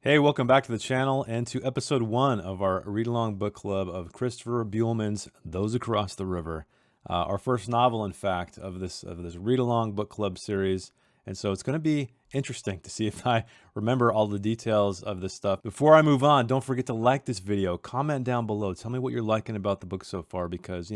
Hey, welcome back to the channel and to episode 1 of our read-along book club of Christopher Buehlman's Those Across the River. Our first novel, in fact, of this read-along book club series. And so it's going to be interesting to see if I remember all the details of this stuff. Before I move on, don't forget to like this video, comment down below, tell me what you're liking about the book so far because,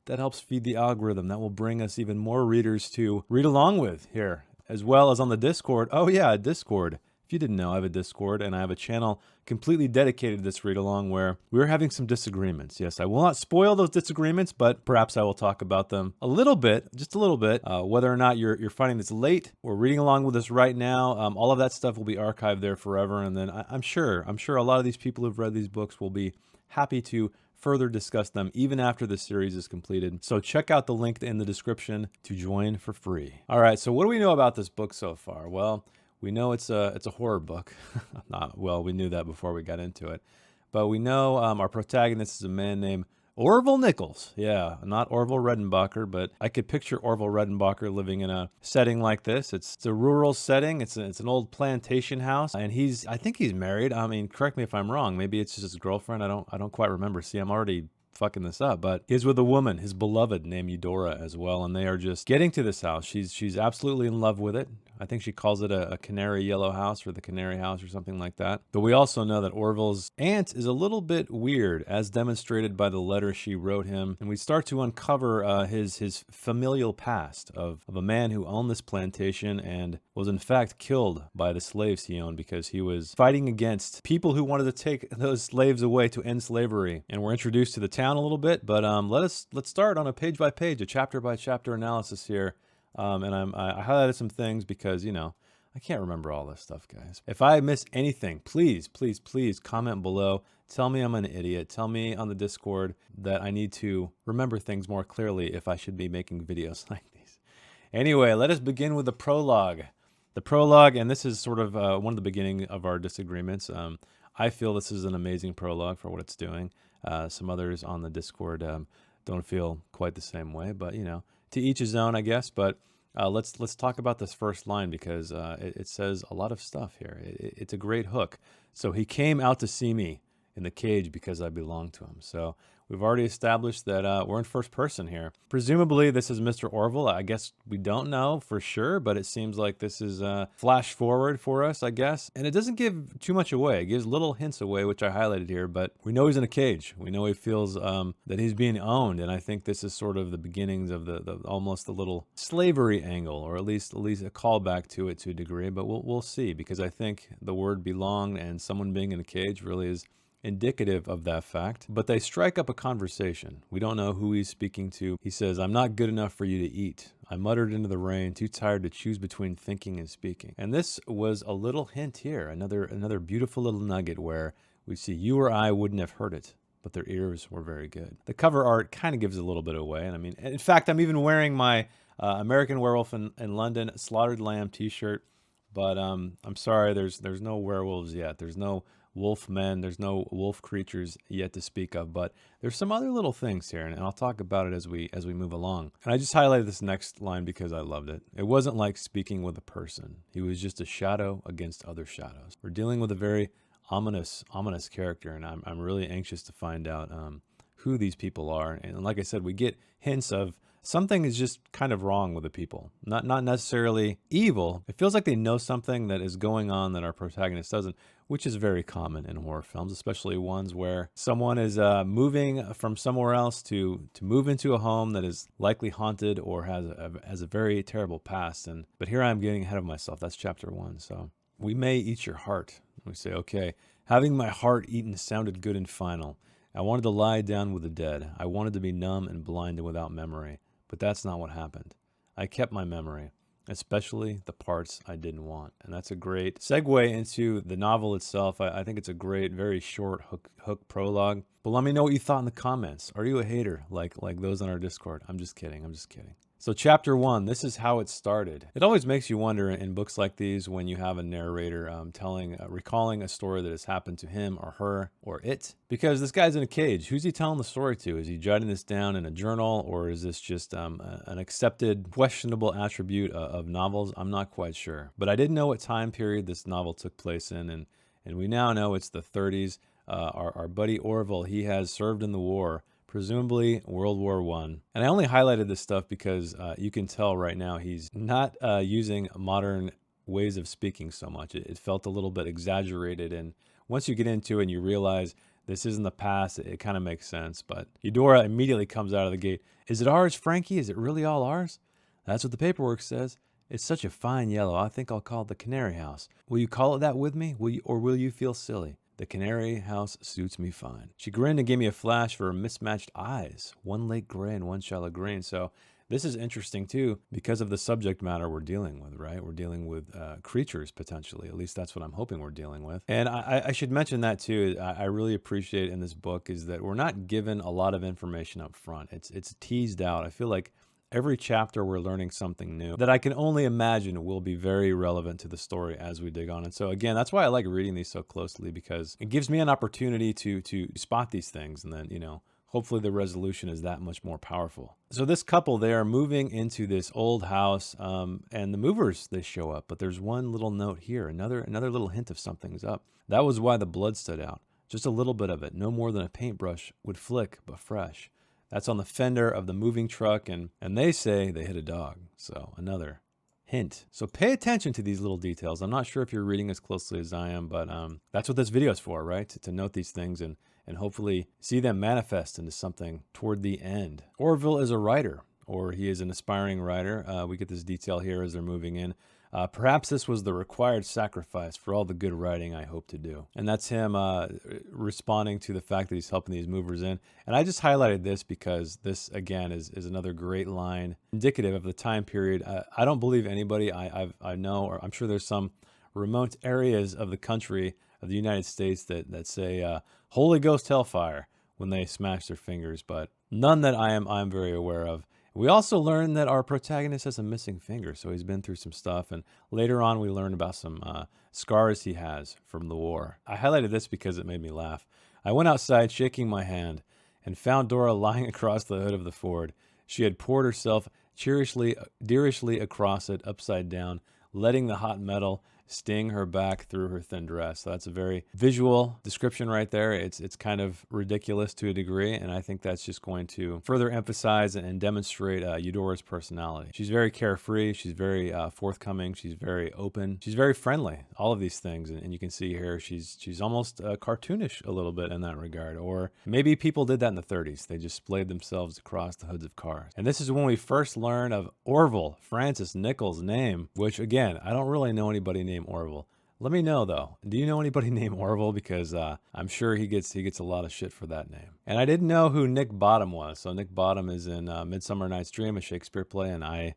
that helps feed the algorithm. That will bring us even more readers to read along with here, as well as on the Discord. Oh yeah, Discord. If you didn't know, I have a Discord and I have a channel completely dedicated to this read-along where we're having some disagreements. Yes, I will not spoil those disagreements, but perhaps I will talk about them a little bit, just a little bit. Whether or not you're finding this late or reading along with us right now, all of that stuff will be archived there forever. And then I'm sure a lot of these people who've read these books will be happy to further discuss them even after the series is completed. So check out the link in the description to join for free. All right, so what do we know about this book so far? Well, we know it's a horror book. Well, we knew that before we got into it. But we know our protagonist is a man named Orville Nichols. Yeah, not Orville Redenbacher, but I could picture Orville Redenbacher living in a setting like this. It's a rural setting. It's an old plantation house, and I think he's married. I mean, correct me if I'm wrong. Maybe it's just his girlfriend. I don't quite remember. See, I'm already fucking this up, but he's with a woman, his beloved, named Eudora as well, and they are just getting to this house. She's absolutely in love with it. I think she calls it a canary yellow house or the canary house or something like that. But we also know that Orville's aunt is a little bit weird, as demonstrated by the letter she wrote him. And we start to uncover his familial past of a man who owned this plantation and was in fact killed by the slaves he owned because he was fighting against people who wanted to take those slaves away to end slavery. And we're introduced to the town a little bit, but let's start on a page by page, a chapter by chapter analysis here. And I highlighted some things because, I can't remember all this stuff, guys. If I miss anything, please, please, please comment below. Tell me I'm an idiot. Tell me on the Discord that I need to remember things more clearly if I should be making videos like these. Anyway, let us begin with the prologue. The prologue, and this is sort of one of the beginning of our disagreements. I feel this is an amazing prologue for what it's doing. Some others on the Discord don't feel quite the same way, but, to each his own, I guess. But let's talk about this first line because it says a lot of stuff here. It's a great hook. So he came out to see me in the cage because I belong to him. So we've already established that we're in first person here. Presumably this is Mr. Orville. I guess we don't know for sure, but it seems like this is flash forward for us, I guess. And it doesn't give too much away. It gives little hints away, which I highlighted here, but we know he's in a cage. We know he feels that he's being owned. And I think this is sort of the beginnings of the almost the little slavery angle, or at least a callback to it to a degree, but we'll see, because I think the word belong and someone being in a cage really is indicative of that fact. But they strike up a conversation. We don't know who he's speaking to. He says, "I'm not good enough for you to eat. I muttered into the rain, too tired to choose between thinking and speaking." And this was a little hint here, another beautiful little nugget where we see you or I wouldn't have heard it, but their ears were very good. The cover art kind of gives a little bit away. And I mean, in fact, I'm even wearing my American Werewolf in London Slaughtered Lamb t-shirt, but I'm sorry, there's no werewolves yet. There's no wolf men, there's no wolf creatures yet to speak of, but there's some other little things here, and I'll talk about it as we move along. And I just highlighted this next line because I loved it. It wasn't like speaking with a person. He was just a shadow against other shadows. We're dealing with a very ominous character, and I'm really anxious to find out who these people are. And like I said, we get hints of something is just kind of wrong with the people. Not necessarily evil. It feels like they know something that is going on that our protagonist doesn't, which is very common in horror films, especially ones where someone is moving from somewhere else to move into a home that is likely haunted or has a very terrible past. But here I am getting ahead of myself. That's chapter 1. So we may eat your heart. We say, okay, having my heart eaten sounded good and final. I wanted to lie down with the dead. I wanted to be numb and blind and without memory. But that's not what happened. I kept my memory, especially the parts I didn't want. And that's a great segue into the novel itself. I think it's a great, very short hook prologue. But let me know what you thought in the comments. Are you a hater like those on our Discord? I'm just kidding. I'm just kidding. So chapter 1, this is how it started. It always makes you wonder in books like these when you have a narrator recalling a story that has happened to him or her or it. Because this guy's in a cage. Who's he telling the story to? Is he jotting this down in a journal, or is this just an accepted, questionable attribute of novels? I'm not quite sure. But I didn't know what time period this novel took place in, and and we now know it's the 30s. Our buddy Orville, he has served in the war, presumably World War I. And I only highlighted this stuff because you can tell right now he's not using modern ways of speaking so much. It felt a little bit exaggerated, and once you get into it and you realize this isn't the past, it kind of makes sense. But Eudora immediately comes out of the gate. Is it ours, Frankie? Is it really all ours? That's what the paperwork says. It's such a fine yellow. I think I'll call it the Canary House. Will you call it that with me? Or will you feel silly? The Canary House suits me fine. She grinned and gave me a flash for her mismatched eyes. One lake gray and one shallow green. So this is interesting too because of the subject matter we're dealing with, right? We're dealing with creatures potentially. At least that's what I'm hoping we're dealing with. And I should mention that too. I really appreciate in this book is that we're not given a lot of information up front. It's teased out. I feel like every chapter we're learning something new that I can only imagine will be very relevant to the story as we dig on. And so again, that's why I like reading these so closely, because it gives me an opportunity to spot these things, and then, hopefully the resolution is that much more powerful. So this couple, they are moving into this old house, and the movers, they show up, but there's one little note here, another little hint of something's up. That was why the blood stood out. Just a little bit of it, no more than a paintbrush would flick, but fresh. That's on the fender of the moving truck, and they say they hit a dog. So another hint. So pay attention to these little details. I'm not sure if you're reading as closely as I am, but that's what this video is for, right? To note these things and hopefully see them manifest into something toward the end. Orville is a writer, or he is an aspiring writer. We get this detail here as they're moving in. Perhaps this was the required sacrifice for all the good writing I hope to do. And that's him responding to the fact that he's helping these movers in. And I just highlighted this because this, again, is another great line indicative of the time period. I don't believe anybody I know, or I'm sure there's some remote areas of the country, of the United States, that say Holy Ghost hellfire when they smash their fingers, but none that I'm very aware of. We also learn that our protagonist has a missing finger, so he's been through some stuff, and later on we learn about some scars he has from the war. I highlighted this because it made me laugh. I went outside shaking my hand and found Dora lying across the hood of the Ford. She had poured herself deerishly across it upside down, letting the hot metal sting her back through her thin dress. So that's a very visual description right there. It's kind of ridiculous to a degree, and I think that's just going to further emphasize and demonstrate Eudora's personality. She's very carefree. She's very forthcoming. She's very open. She's very friendly. All of these things, and you can see here she's almost cartoonish a little bit in that regard. Or maybe people did that in the 30s. They just splayed themselves across the hoods of cars. And this is when we first learn of Orville Francis Nichols' name, which again, I don't really know anybody named Orville. Let me know though. Do you know anybody named Orville? Because I'm sure he gets a lot of shit for that name. And I didn't know who Nick Bottom was. So Nick Bottom is in Midsummer Night's Dream, a Shakespeare play, and I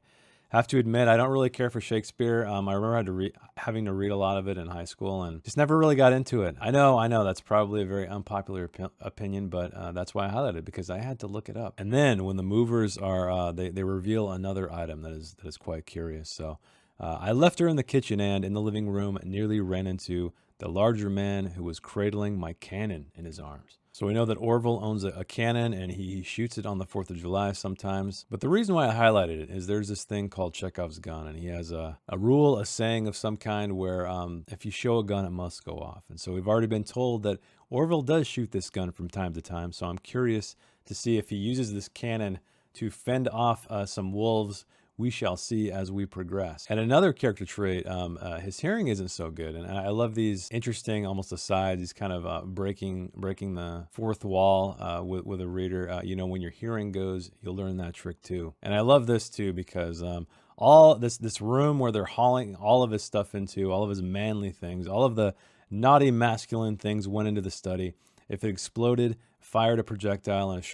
have to admit I don't really care for Shakespeare. I remember having to read a lot of it in high school and just never really got into it. I know that's probably a very unpopular opinion, but that's why I highlighted it, because I had to look it up. And then when the movers are they reveal another item that is quite curious. So I left her in the kitchen and in the living room nearly ran into the larger man who was cradling my cannon in his arms. So we know that Orville owns a cannon, and he shoots it on the 4th of July sometimes. But the reason why I highlighted it is there's this thing called Chekhov's gun, and he has a rule, a saying of some kind where if you show a gun, it must go off. And so we've already been told that Orville does shoot this gun from time to time. So I'm curious to see if he uses this cannon to fend off some wolves. We shall see as we progress. And another character trait, his hearing isn't so good. And I love these interesting, almost asides, these kind of breaking the fourth wall with a reader. When your hearing goes, you'll learn that trick too. And I love this too, because all this room where they're hauling all of his stuff into, all of his manly things, all of the naughty masculine things went into the study. If it exploded, fired a projectile, and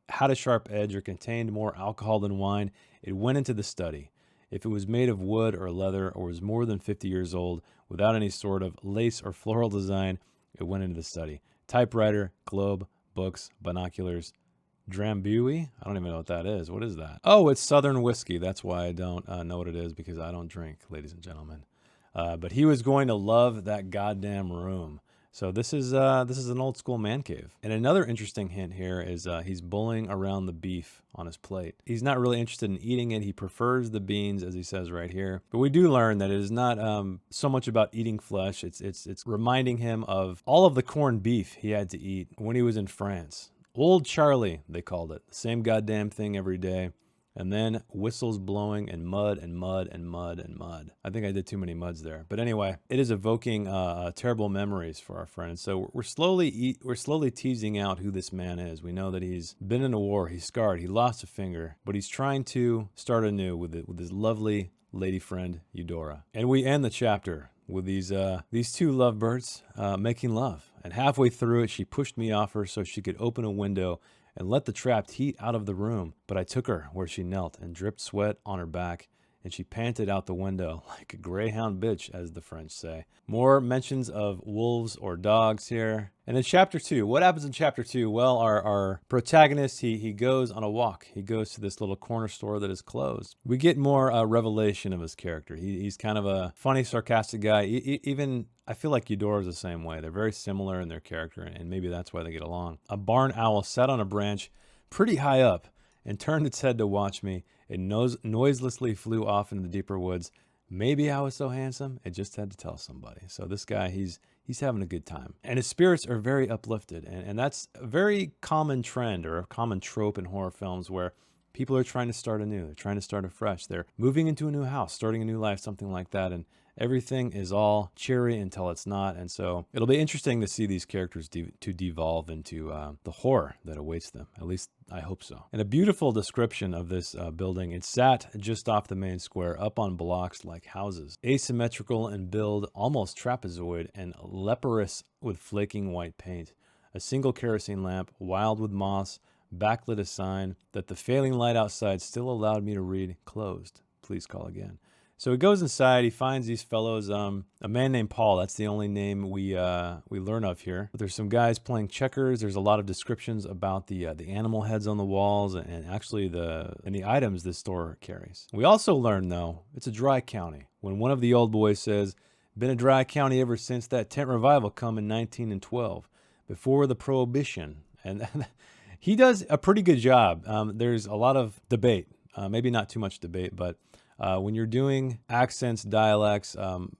had a sharp edge, or contained more alcohol than wine, it went into the study. If it was made of wood or leather, or was more than 50 years old, without any sort of lace or floral design, it went into the study. Typewriter, globe, books, binoculars, Drambuie? I don't even know what that is. What is that? Oh, it's Southern whiskey. That's why I don't know what it is, because I don't drink, ladies and gentlemen. But he was going to love that goddamn room. So this is an old school man cave. And another interesting hint here is he's bullying around the beef on his plate. He's not really interested in eating it. He prefers the beans, as he says right here. But we do learn that it is not so much about eating flesh. It's reminding him of all of the corned beef he had to eat when he was in France. Old Charlie, they called it. The same goddamn thing every day. And then whistles blowing and mud and mud and mud and mud. I think I did too many muds there. But anyway, it is evoking terrible memories for our friend. So we're slowly teasing out who this man is. We know that he's been in a war. He's scarred. He lost a finger. But he's trying to start anew with his lovely lady friend, Eudora. And we end the chapter with these two lovebirds making love. And halfway through it, she pushed me off her so she could open a window and let the trapped heat out of the room. But I took her where she knelt and dripped sweat on her back, and she panted out the window like a greyhound bitch, as the French say. More mentions of wolves or dogs here. And in chapter 2, what happens in chapter 2? Well, our protagonist, he goes on a walk. He goes to this little corner store that is closed. We get more revelation of his character. He's kind of a funny, sarcastic guy. Even I feel like Eudora is the same way. They're very similar in their character, and maybe that's why they get along. A barn owl sat on a branch pretty high up and turned its head to watch me. It noiselessly flew off into the deeper woods. Maybe I was so handsome, it just had to tell somebody. So this guy, he's having a good time. And his spirits are very uplifted. And that's a very common trend or a common trope in horror films where people are trying to start anew. They're trying to start afresh. They're moving into a new house, starting a new life, something like that. And everything is all cheery until it's not. And so it'll be interesting to see these characters to devolve into the horror that awaits them. At least I hope so. And a beautiful description of this building. It sat just off the main square, up on blocks like houses. Asymmetrical in build, almost trapezoid, and leprous with flaking white paint. A single kerosene lamp, wild with moss, backlit a sign that the failing light outside still allowed me to read, closed. Please call again. So he goes inside, he finds these fellows, a man named Paul, that's the only name we learn of here. But there's some guys playing checkers, there's a lot of descriptions about the animal heads on the walls and actually the items this store carries. We also learn, though, it's a dry county. When one of the old boys says, been a dry county ever since that tent revival come in 1912, before the Prohibition. And he does a pretty good job. There's a lot of debate, maybe not too much debate, but when you're doing accents, dialects,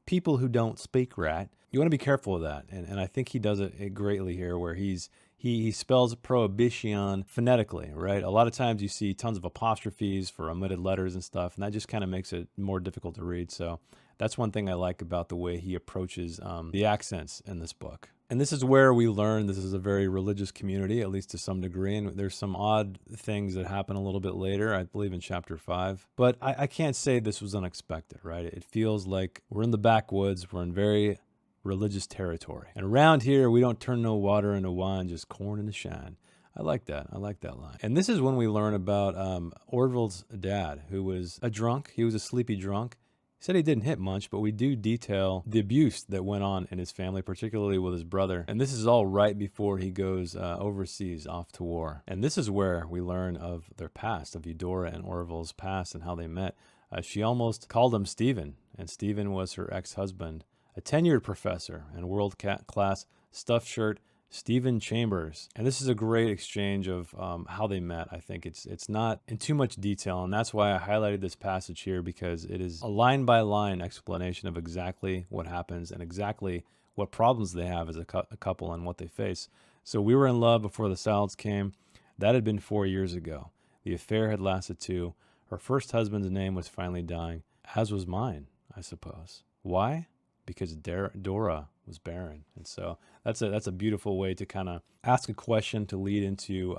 people who don't speak right, you want to be careful of that. And I think he does it greatly here where he spells prohibition phonetically, right? A lot of times you see tons of apostrophes for omitted letters and stuff, and that just kind of makes it more difficult to read. So that's one thing I like about the way he approaches the accents in this book. And this is where we learn this is a very religious community, at least to some degree. And there's some odd things that happen a little bit later, I believe in chapter 5. But I can't say this was unexpected, right? It feels like we're in the backwoods. We're in very religious territory. And around here, we don't turn no water into wine, just corn into shine. I like that. I like that line. And this is when we learn about Orville's dad, who was a drunk. He was a sleepy drunk. He said he didn't hit much, but we do detail the abuse that went on in his family, particularly with his brother. And this is all right before he goes overseas off to war. And this is where we learn of their past, of Eudora and Orville's past and how they met. She almost called him Stephen, and Stephen was her ex-husband, a tenured professor and world-class stuffed shirt, Stephen Chambers. And this is a great exchange of how they met. I think it's not in too much detail, and that's why I highlighted this passage here, because it is a line-by-line explanation of exactly what happens and exactly what problems they have as a couple and what they face. So we were in love before the salads came. That had been 4 years ago. The affair had lasted 2. Her first husband's name was finally dying, as was mine, I suppose. Why? Because Dora was barren. And so that's a beautiful way to kind of ask a question to lead into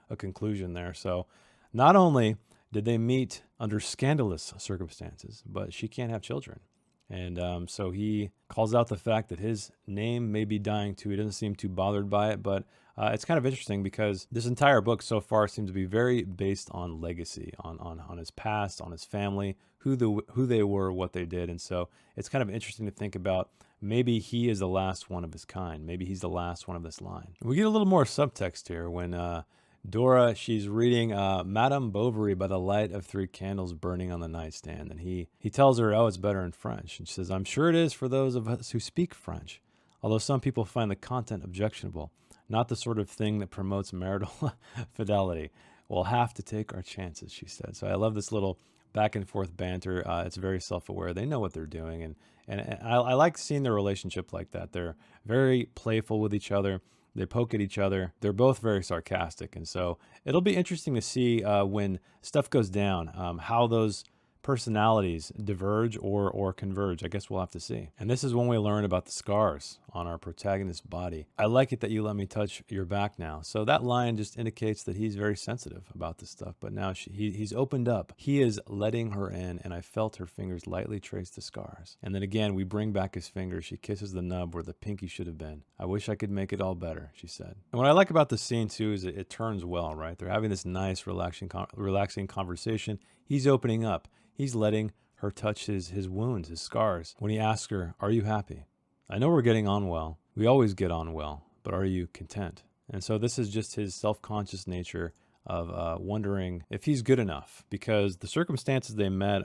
a conclusion there. So not only did they meet under scandalous circumstances, but she can't have children. And so he calls out the fact that his name may be dying too. He doesn't seem too bothered by it, but it's kind of interesting because this entire book so far seems to be very based on legacy, on his past, on his family, who they were, what they did. And so it's kind of interesting to think about maybe he is the last one of his kind. Maybe he's the last one of this line. We get a little more subtext here when Dora, she's reading Madame Bovary by the light of 3 candles burning on the nightstand. And he tells her, oh, it's better in French. And she says, I'm sure it is for those of us who speak French. although some people find the content objectionable, not the sort of thing that promotes marital fidelity. We'll have to take our chances, she said. So I love this little back and forth banter. It's very self-aware. They know what they're doing. And I like seeing their relationship like that. They're very playful with each other. They poke at each other. They're both very sarcastic. And so it'll be interesting to see when stuff goes down, how those personalities diverge or converge. I guess we'll have to see. And this is when we learn about the scars on our protagonist's body. I like it that you let me touch your back now. So that line just indicates that he's very sensitive about this stuff. But now he's opened up. He is letting her in, and I felt her fingers lightly trace the scars. And then again, we bring back his fingers. She kisses the nub where the pinky should have been. I wish I could make it all better, she said. And what I like about the scene too is it turns well, right? They're having this nice, relaxing conversation. He's opening up. He's letting her touch his wounds, his scars. When he asks her, "Are you happy? I know we're getting on well. We always get on well, but are you content?" And so this is just his self-conscious nature of wondering if he's good enough, because the circumstances they met,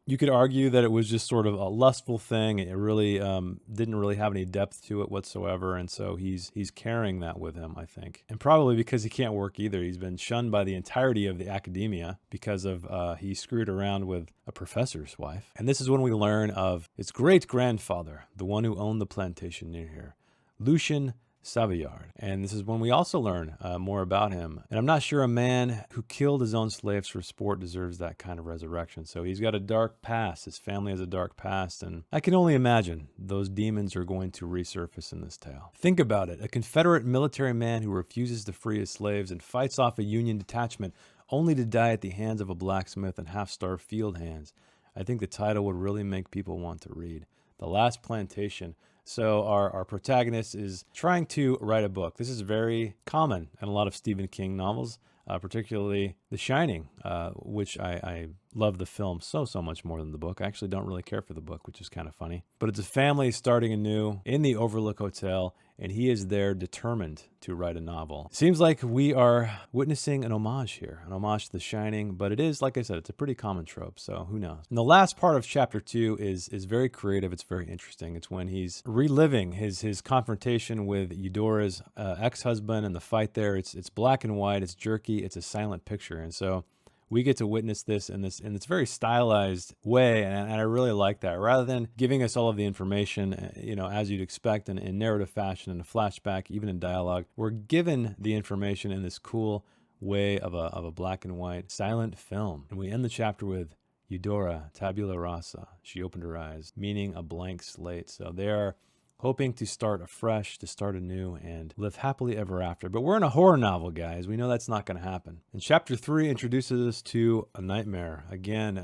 you could argue that it was just sort of a lustful thing. It really didn't really have any depth to it whatsoever. And so he's carrying that with him, I think. And probably because he can't work either. He's been shunned by the entirety of the academia because of he screwed around with a professor's wife. And this is when we learn of his great-grandfather, the one who owned the plantation near here, Lucien Savillard. And this is when we also learn more about him. And I'm not sure a man who killed his own slaves for sport deserves that kind of resurrection. So he's got a dark past. His family has a dark past. And I can only imagine those demons are going to resurface in this tale. Think about it. A Confederate military man who refuses to free his slaves and fights off a Union detachment only to die at the hands of a blacksmith and half-starved field hands. I think the title would really make people want to read. The Last Plantation. So our protagonist is trying to write a book. This is very common in a lot of Stephen King novels, particularly The Shining, which I love the film so much more than the book. I actually don't really care for the book, which is kind of funny. But it's a family starting anew in the Overlook Hotel, and he is there determined to write a novel. Seems like we are witnessing an homage here, an homage to The Shining, but it is, like I said, it's a pretty common trope, so who knows. And the last part of chapter 2 is very creative. It's very interesting. It's when he's reliving his confrontation with Eudora's ex-husband and the fight there. It's black and white, it's jerky, it's a silent picture, and so we get to witness this in this very stylized way, and I really like that. Rather than giving us all of the information, as you'd expect in narrative fashion, in a flashback, even in dialogue, we're given the information in this cool way of a black and white silent film. And we end the chapter with Eudora, tabula rasa. She opened her eyes, meaning a blank slate. So they are hoping to start afresh, to start anew, and live happily ever after. But we're in a horror novel, guys. We know that's not going to happen. And chapter 3 introduces us to a nightmare. Again,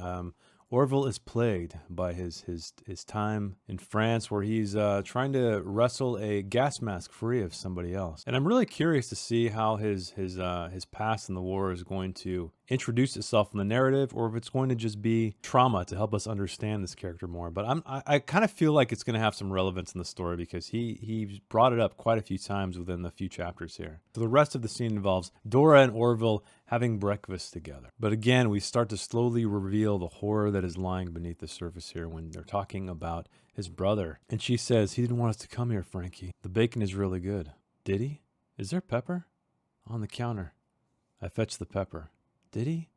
Orville is plagued by his time in France, where he's trying to wrestle a gas mask free of somebody else. And I'm really curious to see how his past in the war is going to introduce itself in the narrative, or if it's going to just be trauma to help us understand this character more. But I kind of feel like it's going to have some relevance in the story, because he brought it up quite a few times within the few chapters here. So the rest of the scene involves Dora and Orville having breakfast together. But again, we start to slowly reveal the horror that is lying beneath the surface here when they're talking about his brother. And she says, "He didn't want us to come here, Frankie. The bacon is really good." "Did he? Is there pepper?" "On the counter." I fetched the pepper. "Did he?"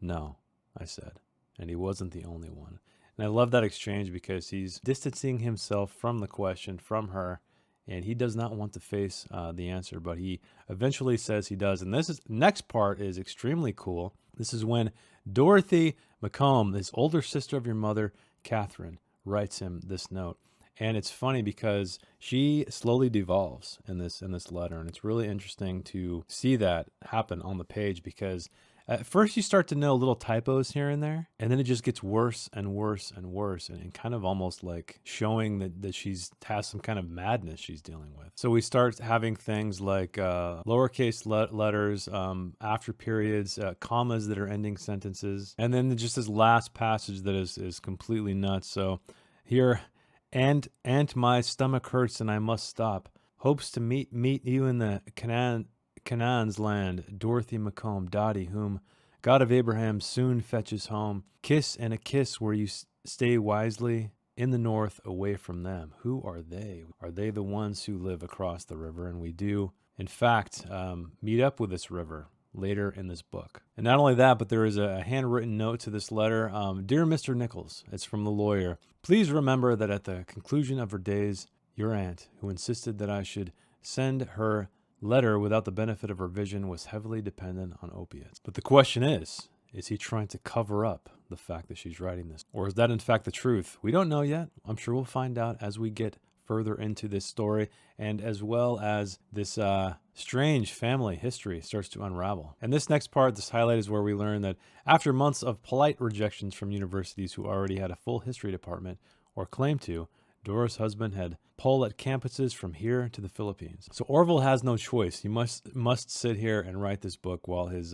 "No," I said. And he wasn't the only one. And I love that exchange, because he's distancing himself from the question, from her, and he does not want to face the answer, but he eventually says he does. And this next part is extremely cool. This is when Dorothy McComb, this older sister of your mother, Catherine, writes him this note. And it's funny because she slowly devolves in this letter, and it's really interesting to see that happen on the page, because at first you start to know little typos here and there, and then it just gets worse and worse and worse, and kind of almost like showing that she's has some kind of madness she's dealing with. So we start having things like lowercase letters, after periods, commas that are ending sentences, and then just this last passage that is completely nuts. So here, and my stomach hurts and I must stop. Hopes to meet you in the Canaan's land, Dorothy McComb, Dottie, whom God of Abraham soon fetches home. Kiss and a kiss where you stay wisely. in the north away from them. Who are they? Are they the ones who live across the river? And we do, in fact, meet up with this river later in this book. And not only that, but there is a handwritten note to this letter. Dear Mr. Nichols, it's from the lawyer. Please remember that at the conclusion of her days, your aunt, who insisted that I should send her letter without the benefit of her vision, was heavily dependent on opiates. But the question is he trying to cover up the fact that she's writing this? Or is that in fact the truth? We don't know yet. I'm sure we'll find out as we get further into this story, and as well as this strange family history starts to unravel. And this next part, this highlight, is where we learn that after months of polite rejections from universities who already had a full history department, or claimed to, Dora's husband had pull at campuses from here to the Philippines. So Orville has no choice. He must sit here and write this book while his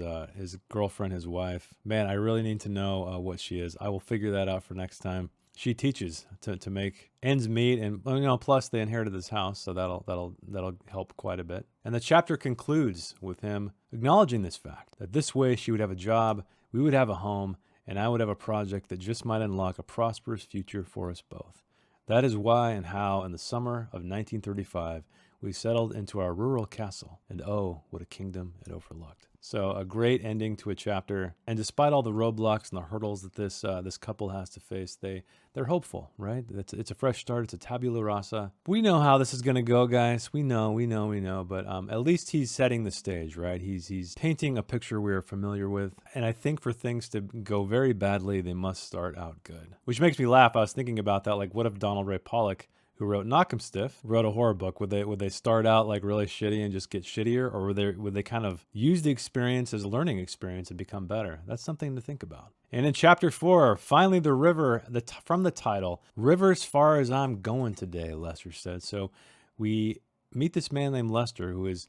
girlfriend, his wife, man, I really need to know what she is. I will figure that out for next time. She teaches to make ends meet, and plus they inherited this house, so that'll help quite a bit. And the chapter concludes with him acknowledging this fact, that this way she would have a job, we would have a home, and I would have a project that just might unlock a prosperous future for us both. That is why and how, in the summer of 1935, we settled into our rural castle, and oh, what a kingdom it overlooked. So a great ending to a chapter, and despite all the roadblocks and the hurdles that this couple has to face, they're hopeful, right? It's a fresh start. It's a tabula rasa. We know how this is going to go, guys. We know. But at least he's setting the stage, right? He's painting a picture we're familiar with, and I think for things to go very badly, they must start out good. Which makes me laugh. I was thinking about that. Like, what if Donald Ray Pollock, who wrote Knock 'em Stiff, wrote a horror book? Would they start out like really shitty and just get shittier, or would they kind of use the experience as a learning experience and become better? That's something to think about. And in chapter 4, finally the river, from the title, "River's far as I'm going today," Lester said. So we meet this man named Lester who is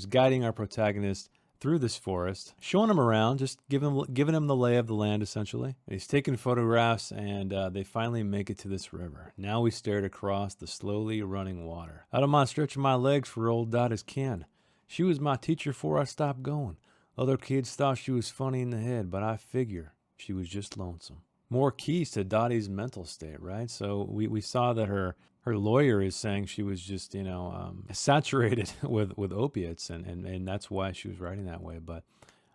guiding our protagonist through this forest, showing him around, just giving him the lay of the land, essentially. He's taking photographs, and they finally make it to this river. Now we stared across the slowly running water. I don't mind stretching my legs for old Dottie's Ken. She was my teacher before I stopped going. Other kids thought she was funny in the head, but I figure she was just lonesome. More keys to Dottie's mental state, right? So we saw that her lawyer is saying she was just, saturated with opiates, and that's why she was writing that way. But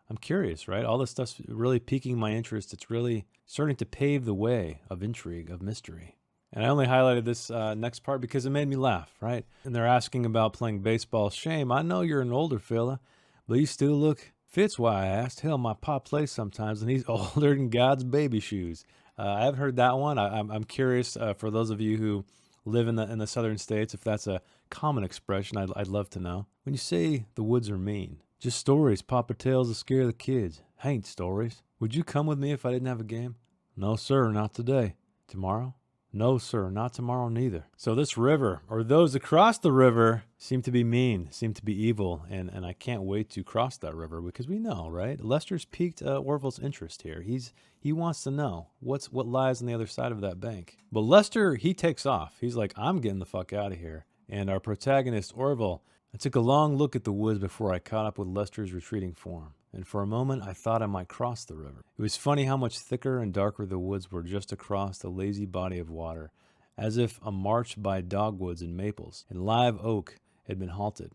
I'm curious, right? All this stuff's really piquing my interest. It's really starting to pave the way of intrigue, of mystery. And I only highlighted this next part because it made me laugh, right? And they're asking about playing baseball. Shame, I know you're an older fella, but you still look fits. Why, I asked. Hell, my pop plays sometimes, and he's older than God's baby shoes. I haven't heard that one. I'm curious for those of you who live in the southern states, if that's a common expression. I'd love to know. When you say the woods are mean, just stories Papa tells to scare the kids. Ain't stories. Would you come with me if I didn't have a game? No, sir, not today. Tomorrow? No, sir, not tomorrow neither. So this river, or those across the river, seem to be mean, seem to be evil, and I can't wait to cross that river because we know, right? Lester's piqued Orville's interest here. He wants to know what lies on the other side of that bank. But Lester, he takes off. He's like, I'm getting the fuck out of here. And our protagonist, Orville, I took a long look at the woods before I caught up with Lester's retreating form, and for a moment I thought I might cross the river. It was funny how much thicker and darker the woods were just across the lazy body of water, as if a march by dogwoods and maples and live oak had been halted,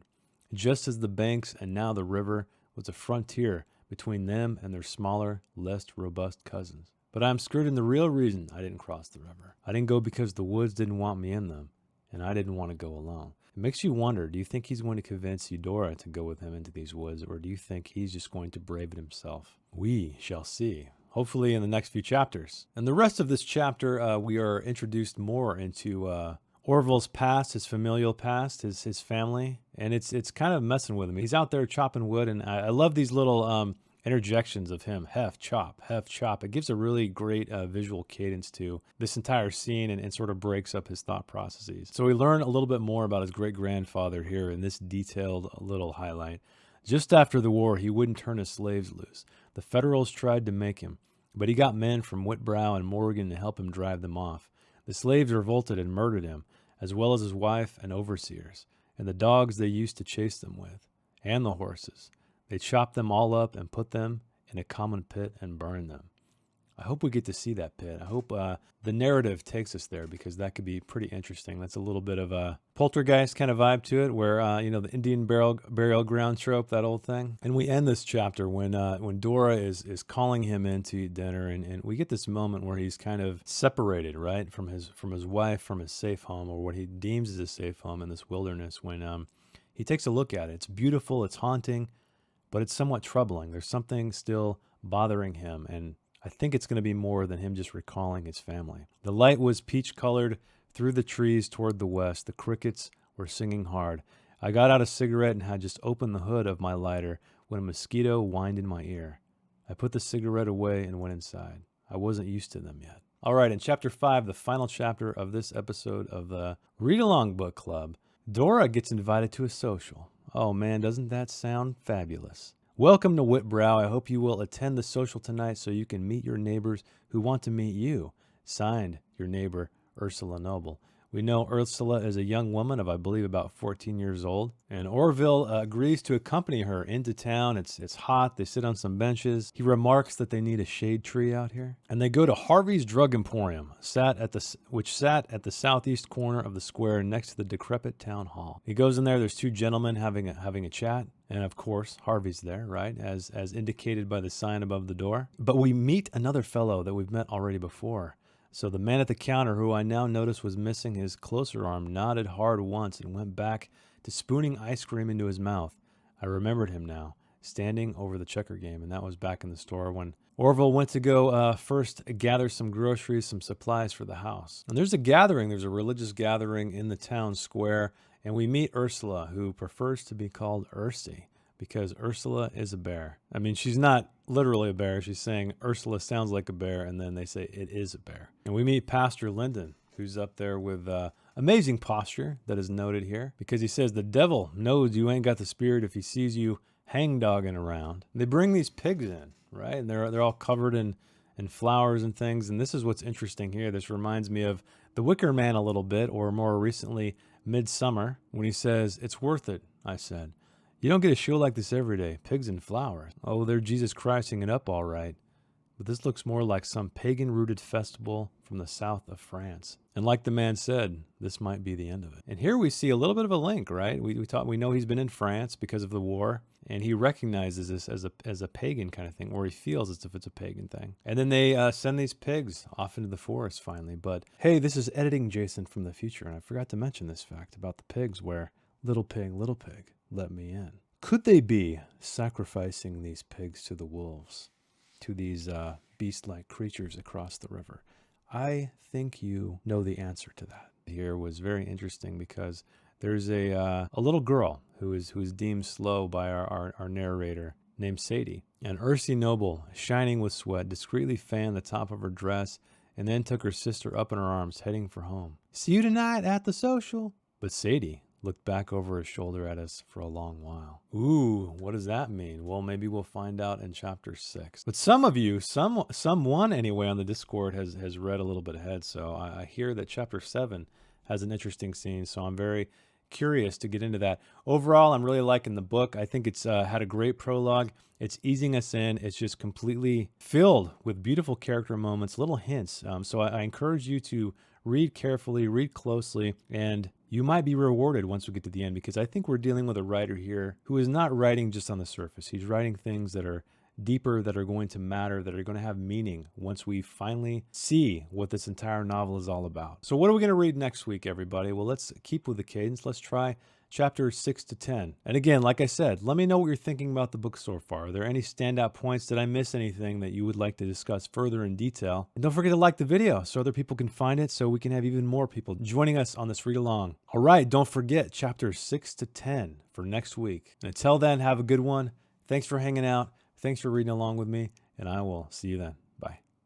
just as the banks and now the river was a frontier between them and their smaller, less robust cousins. But I'm skirting the real reason I didn't cross the river. I didn't go because the woods didn't want me in them, and I didn't want to go alone. It makes you wonder, do you think he's going to convince Eudora to go with him into these woods, or do you think he's just going to brave it himself? We shall see, hopefully in the next few chapters. And the rest of this chapter, we are introduced more into Orville's past, his familial past, his family, and it's kind of messing with him. He's out there chopping wood, and I love these little interjections of him, hef, chop, hef, chop. It gives a really great visual cadence to this entire scene and sort of breaks up his thought processes. So we learn a little bit more about his great-grandfather here in this detailed little highlight. Just after the war, he wouldn't turn his slaves loose. The Federals tried to make him, but he got men from Whitbrow and Morgan to help him drive them off. The slaves revolted and murdered him, as well as his wife and overseers, and the dogs they used to chase them with, and the horses. They chopped them all up and put them in a common pit and burned them. I hope we get to see that pit. I hope the narrative takes us there, because that could be pretty interesting. That's a little bit of a poltergeist kind of vibe to it, where, the Indian burial ground trope, that old thing. And we end this chapter when Dora is calling him in to eat dinner, and we get this moment where he's kind of separated, right, from his wife, from his safe home, or what he deems as a safe home in this wilderness, when he takes a look at it. It's beautiful, it's haunting, but it's somewhat troubling. There's something still bothering him, and I think it's going to be more than him just recalling his family. The light was peach-colored through the trees toward the west. The crickets were singing hard. I got out a cigarette and had just opened the hood of my lighter when a mosquito whined in my ear. I put the cigarette away and went inside. I wasn't used to them yet. All right, in Chapter 5, the final chapter of this episode of the Read-Along Book Club, Dora gets invited to a social. Oh man, doesn't that sound fabulous? Welcome to Whitbrow. I hope you will attend the social tonight so you can meet your neighbors who want to meet you. Signed, your neighbor, Ursula Noble. We know Ursula is a young woman of, I believe, about 14 years old. And Orville agrees to accompany her into town. It's hot. They sit on some benches. He remarks that they need a shade tree out here. And they go to Harvey's Drug Emporium, which sat at the southeast corner of the square next to the decrepit town hall. He goes in there. There's two gentlemen having a chat. And of course, Harvey's there, right, as indicated by the sign above the door. But we meet another fellow that we've met already before. So the man at the counter, who I now noticed was missing his closer arm, nodded hard once and went back to spooning ice cream into his mouth. I remembered him now, standing over the checker game, and that was back in the store when Orville went to go first gather some groceries, some supplies for the house. And there's a religious gathering in the town square, and we meet Ursula, who prefers to be called Ursie, because Ursula is a bear. I mean, she's not literally a bear. She's saying Ursula sounds like a bear, and then they say it is a bear. And we meet Pastor Linden, who's up there with amazing posture that is noted here, because he says the devil knows you ain't got the spirit if he sees you hang-dogging around. They bring these pigs in, right? And they're all covered in flowers and things. And this is what's interesting here. This reminds me of The Wicker Man a little bit, or more recently, Midsummer, when he says, "It's worth it," I said. "You don't get a show like this every day. Pigs and flowers. Oh, they're Jesus Christing it up all right. But this looks more like some pagan-rooted festival from the south of France." And like the man said, this might be the end of it. And here we see a little bit of a link, right? We know he's been in France because of the war, and he recognizes this as a pagan kind of thing, or he feels as if it's a pagan thing. And then they send these pigs off into the forest finally. But hey, this is editing Jason from the future, and I forgot to mention this fact about the pigs, where little pig, let me in. Could they be sacrificing these pigs to the wolves, to these beast-like creatures across the river? I think you know the answer to that. Here was very interesting because there's a little girl who is deemed slow by our narrator named Sadie. And Ursie Noble, shining with sweat, discreetly fanned the top of her dress and then took her sister up in her arms, heading for home. "See you tonight at the social." But Sadie looked back over his shoulder at us for a long while. Ooh, what does that mean? Well, maybe we'll find out in Chapter 6. But some of you, someone anyway on the Discord has read a little bit ahead, so I hear that Chapter 7 has an interesting scene, so I'm very curious to get into that. Overall, I'm really liking the book. I think it's had a great prologue. It's easing us in. It's just completely filled with beautiful character moments, little hints. So I encourage you to read carefully, read closely, and you might be rewarded once we get to the end, because I think we're dealing with a writer here who is not writing just on the surface. He's writing things that are deeper, that are going to matter, that are going to have meaning once we finally see what this entire novel is all about. So what are we going to read next week, everybody? Well, let's keep with the cadence. Let's try chapters 6 to 10. And again, like I said, let me know what you're thinking about the book so far. Are there any standout points? Did I miss anything that you would like to discuss further in detail? And don't forget to like the video so other people can find it, so we can have even more people joining us on this read along. All right, don't forget chapters 6 to 10 for next week. And until then, have a good one. Thanks for hanging out. Thanks for reading along with me, and I will see you then.